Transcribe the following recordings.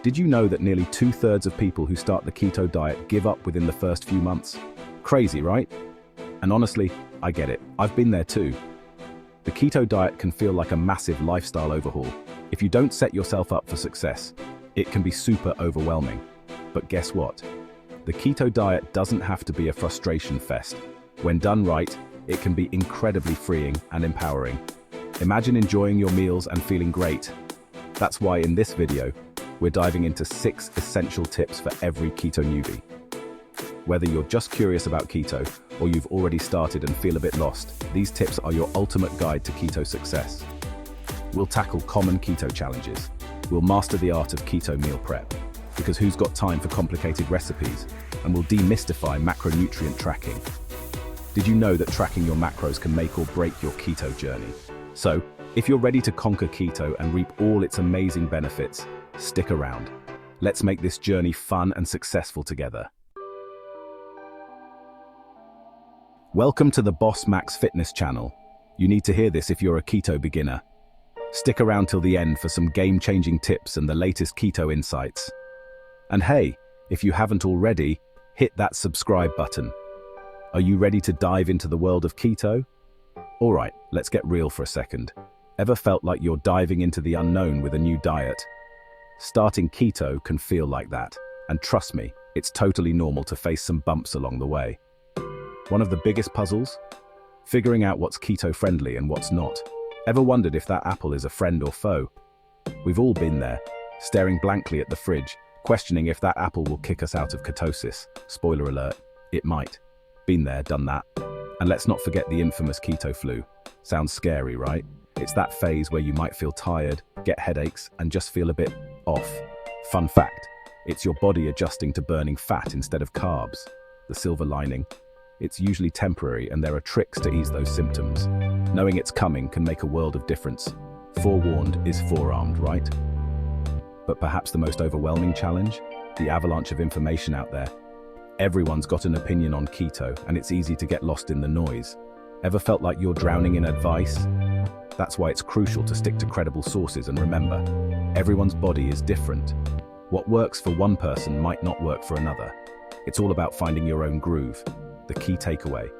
Did you know that nearly 2/3 of people who start the keto diet give up within the first few months? Crazy, right? And honestly, I get it. I've been there too. The keto diet can feel like a massive lifestyle overhaul. If you don't set yourself up for success, it can be super overwhelming. But guess what? The keto diet doesn't have to be a frustration fest. When done right, it can be incredibly freeing and empowering. Imagine enjoying your meals and feeling great. That's why in this video, we're diving into 6 essential tips for every keto newbie. Whether you're just curious about keto or you've already started and feel a bit lost, these tips are your ultimate guide to keto success. We'll tackle common keto challenges. We'll master the art of keto meal prep, because who's got time for complicated recipes? And we'll demystify macronutrient tracking. Did you know that tracking your macros can make or break your keto journey? So, if you're ready to conquer keto and reap all its amazing benefits, stick around. Let's make this journey fun and successful together. Welcome to the Boss Max Fitness channel. You need to hear this if you're a keto beginner. Stick around till the end for some game-changing tips and the latest keto insights. And hey, if you haven't already, hit that subscribe button. Are you ready to dive into the world of keto? Alright, let's get real for a second. Ever felt like you're diving into the unknown with a new diet? Starting keto can feel like that, and trust me, it's totally normal to face some bumps along the way. One of the biggest puzzles? Figuring out what's keto-friendly and what's not. Ever wondered if that apple is a friend or foe? We've all been there, staring blankly at the fridge, questioning if that apple will kick us out of ketosis. Spoiler alert, it might. Been there, done that. And let's not forget the infamous keto flu. Sounds scary, right? It's that phase where you might feel tired, get headaches, and just feel a bit off. Fun fact, it's your body adjusting to burning fat instead of carbs. The silver lining? It's usually temporary, and there are tricks to ease those symptoms. Knowing it's coming can make a world of difference. Forewarned is forearmed, right? But perhaps the most overwhelming challenge? The avalanche of information out there. Everyone's got an opinion on keto, and it's easy to get lost in the noise. Ever felt like you're drowning in advice? That's why it's crucial to stick to credible sources and remember, everyone's body is different. What works for one person might not work for another. It's all about finding your own groove. The key takeaway: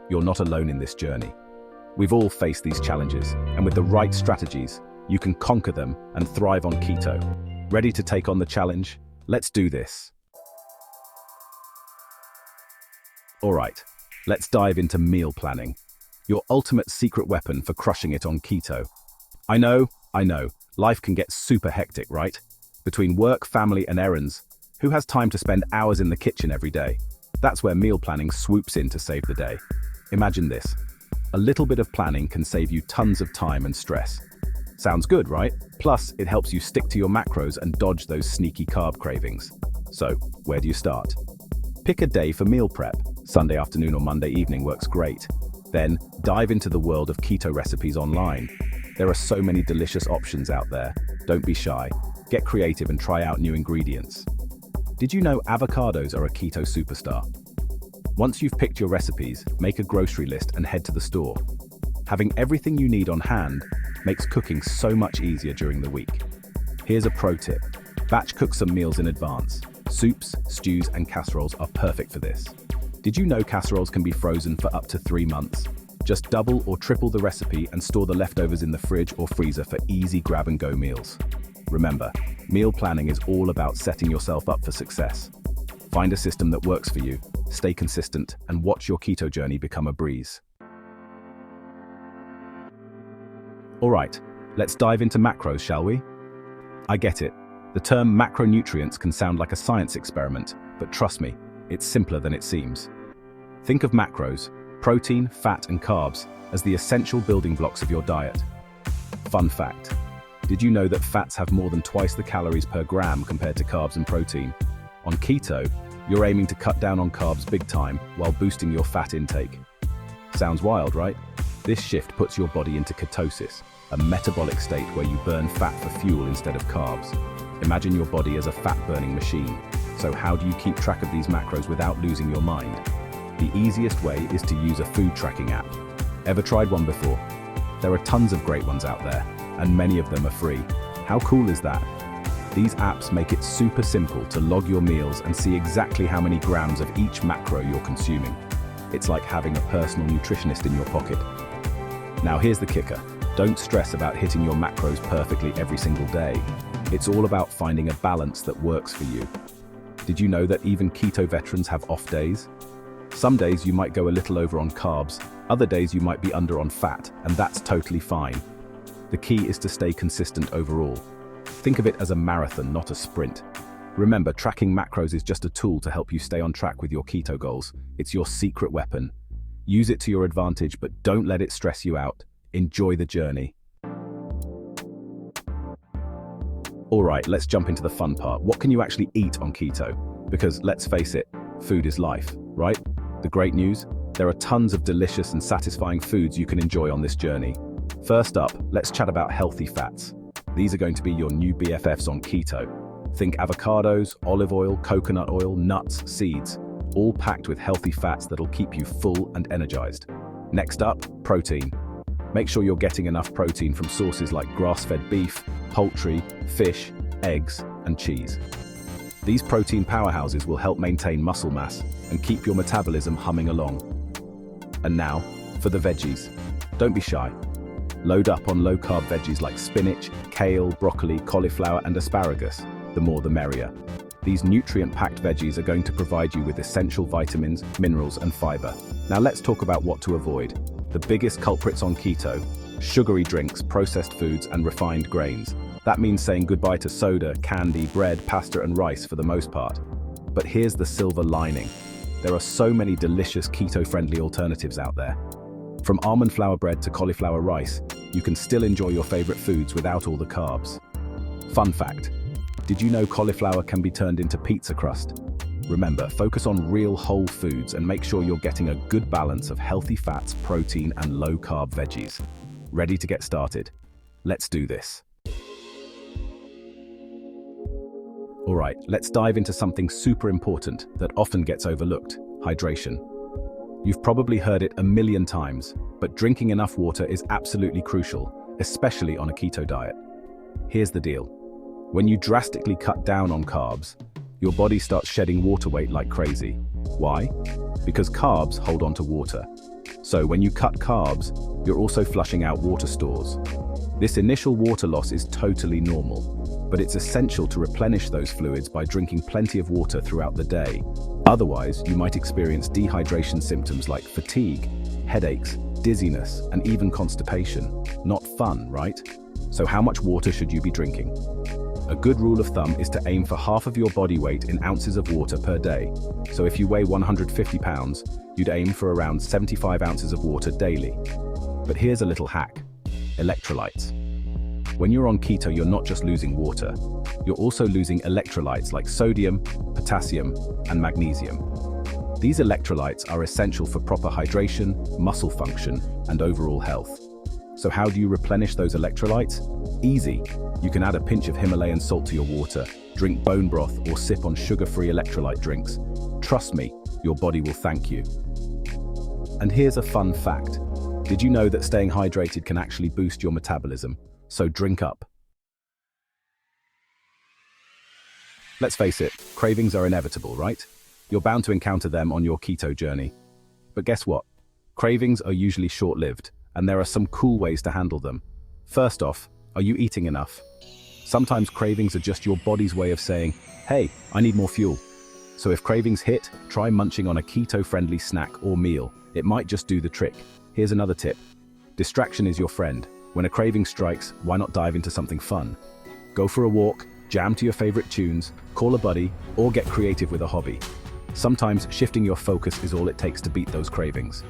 you're not alone in this journey. We've all faced these challenges, and with the right strategies, you can conquer them and thrive on keto. Ready to take on the challenge? Let's do this. Alright, let's dive into meal planning. Your ultimate secret weapon for crushing it on keto. I know, life can get super hectic, right? Between work, family, and errands, who has time to spend hours in the kitchen every day? That's where meal planning swoops in to save the day. Imagine this. A little bit of planning can save you tons of time and stress. Sounds good, right? Plus, it helps you stick to your macros and dodge those sneaky carb cravings. So, where do you start? Pick a day for meal prep. Sunday afternoon or Monday evening works great. Then, dive into the world of keto recipes online. There are so many delicious options out there. Don't be shy. Get creative and try out new ingredients. Did you know avocados are a keto superstar? Once you've picked your recipes, make a grocery list and head to the store. Having everything you need on hand makes cooking so much easier during the week. Here's a pro tip. Batch cook some meals in advance. Soups, stews, and casseroles are perfect for this. Did you know casseroles can be frozen for up to 3 months? Just double or triple the recipe and store the leftovers in the fridge or freezer for easy grab-and-go meals. Remember, meal planning is all about setting yourself up for success. Find a system that works for you, stay consistent, and watch your keto journey become a breeze. Alright, let's dive into macros, shall we? I get it. The term macronutrients can sound like a science experiment, but trust me, it's simpler than it seems. Think of macros, protein, fat, and carbs, as the essential building blocks of your diet. Fun fact: did you know that fats have more than twice the calories per gram compared to carbs and protein? On keto, you're aiming to cut down on carbs big time while boosting your fat intake. Sounds wild, right? This shift puts your body into ketosis, a metabolic state where you burn fat for fuel instead of carbs. Imagine your body as a fat-burning machine. So how do you keep track of these macros without losing your mind? The easiest way is to use a food tracking app. Ever tried one before? There are tons of great ones out there, and many of them are free. How cool is that? These apps make it super simple to log your meals and see exactly how many grams of each macro you're consuming. It's like having a personal nutritionist in your pocket. Now here's the kicker. Don't stress about hitting your macros perfectly every single day. It's all about finding a balance that works for you. Did you know that even keto veterans have off days? Some days you might go a little over on carbs, other days you might be under on fat, and that's totally fine. The key is to stay consistent overall. Think of it as a marathon, not a sprint. Remember, tracking macros is just a tool to help you stay on track with your keto goals. It's your secret weapon. Use it to your advantage, but don't let it stress you out. Enjoy the journey. All right, let's jump into the fun part. What can you actually eat on keto? Because let's face it, food is life, right? The great news? There are tons of delicious and satisfying foods you can enjoy on this journey. First up, let's chat about healthy fats. These are going to be your new BFFs on keto. Think avocados, olive oil, coconut oil, nuts, seeds, all packed with healthy fats that'll keep you full and energized. Next up, protein. Make sure you're getting enough protein from sources like grass-fed beef, poultry, fish, eggs, and cheese. These protein powerhouses will help maintain muscle mass and keep your metabolism humming along. And now, for the veggies. Don't be shy. Load up on low-carb veggies like spinach, kale, broccoli, cauliflower, and asparagus. The more the merrier. These nutrient-packed veggies are going to provide you with essential vitamins, minerals, and fiber. Now let's talk about what to avoid. The biggest culprits on keto: sugary drinks, processed foods, and refined grains. That means saying goodbye to soda, candy, bread, pasta, and rice for the most part. But here's the silver lining. There are so many delicious keto-friendly alternatives out there. From almond flour bread to cauliflower rice, you can still enjoy your favorite foods without all the carbs. Fun fact: did you know cauliflower can be turned into pizza crust? Remember, focus on real whole foods and make sure you're getting a good balance of healthy fats, protein, and low-carb veggies. Ready to get started? Let's do this. All right, let's dive into something super important that often gets overlooked: hydration. You've probably heard it a million times, but drinking enough water is absolutely crucial, especially on a keto diet. Here's the deal. When you drastically cut down on carbs, your body starts shedding water weight like crazy. Why? Because carbs hold on to water. So when you cut carbs, you're also flushing out water stores. This initial water loss is totally normal, but it's essential to replenish those fluids by drinking plenty of water throughout the day. Otherwise, you might experience dehydration symptoms like fatigue, headaches, dizziness, and even constipation. Not fun, right? So how much water should you be drinking? A good rule of thumb is to aim for half of your body weight in ounces of water per day. So if you weigh 150 pounds, you'd aim for around 75 ounces of water daily. But here's a little hack: electrolytes. When you're on keto, you're not just losing water, you're also losing electrolytes like sodium, potassium, and magnesium. These electrolytes are essential for proper hydration, muscle function, and overall health. So how do you replenish those electrolytes? Easy. You can add a pinch of Himalayan salt to your water, drink bone broth, or sip on sugar-free electrolyte drinks. Trust me, your body will thank you. And here's a fun fact. Did you know that staying hydrated can actually boost your metabolism? So drink up. Let's face it, cravings are inevitable, right? You're bound to encounter them on your keto journey. But guess what? Cravings are usually short-lived, and there are some cool ways to handle them. First off, are you eating enough? Sometimes cravings are just your body's way of saying, hey, I need more fuel. So if cravings hit, try munching on a keto-friendly snack or meal. It might just do the trick. Here's another tip. Distraction is your friend. When a craving strikes, why not dive into something fun? Go for a walk, jam to your favorite tunes, call a buddy, or get creative with a hobby. Sometimes shifting your focus is all it takes to beat those cravings.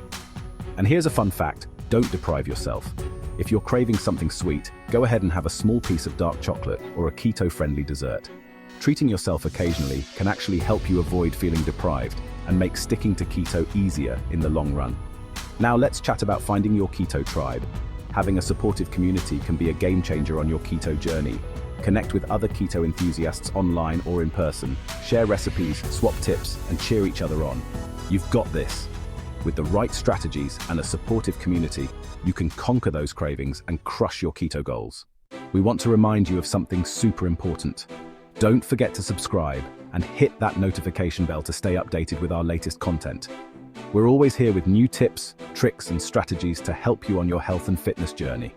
And here's a fun fact: don't deprive yourself. If you're craving something sweet, go ahead and have a small piece of dark chocolate or a keto-friendly dessert. Treating yourself occasionally can actually help you avoid feeling deprived and make sticking to keto easier in the long run. Now let's chat about finding your keto tribe. Having a supportive community can be a game changer on your keto journey. Connect with other keto enthusiasts online or in person. Share recipes, swap tips, and cheer each other on. You've got this. With the right strategies and a supportive community, you can conquer those cravings and crush your keto goals. We want to remind you of something super important. Don't forget to subscribe and hit that notification bell to stay updated with our latest content. We're always here with new tips, tricks, and strategies to help you on your health and fitness journey.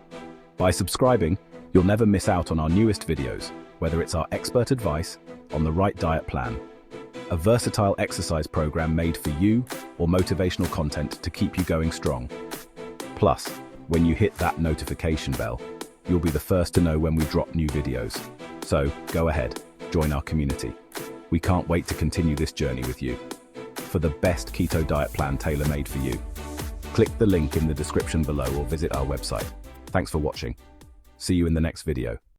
By subscribing, you'll never miss out on our newest videos, whether it's our expert advice on the right diet plan, a versatile exercise program made for you, or motivational content to keep you going strong. Plus, when you hit that notification bell, you'll be the first to know when we drop new videos. So, go ahead, join our community. We can't wait to continue this journey with you. For the best keto diet plan tailor-made for you, click the link in the description below or visit our website. Thanks for watching. See you in the next video.